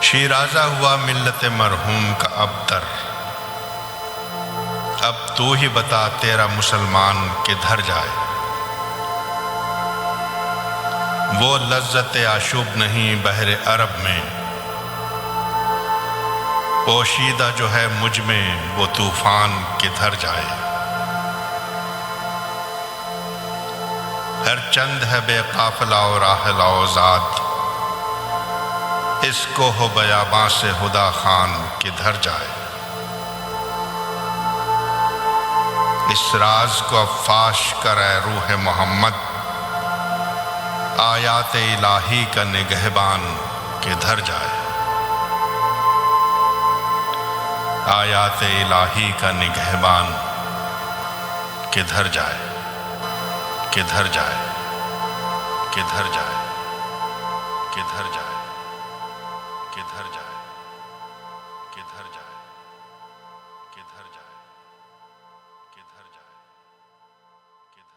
شیرازہ ہوا ملت مرحوم کا ابتر، اب تو ہی بتا تیرا مسلمان کدھر جائے۔ وہ لذت آشوب نہیں بحر عرب میں، پوشیدہ جو ہے مجھ میں وہ طوفان کدھر جائے۔ ہر چند ہے بے قافلہ و راحلہ و ذات، اس کو ہو بیاباں سے ہدا خان کدھر جائے۔ اس راز کو اب فاش کرے روح محمد، آیات الہی کا نگہبان کدھر جائے۔ آیات الہی کا نگہبان کدھر جائے، کدھر جائے، کدھر جائے، کدھر جائے، کدھر جائے۔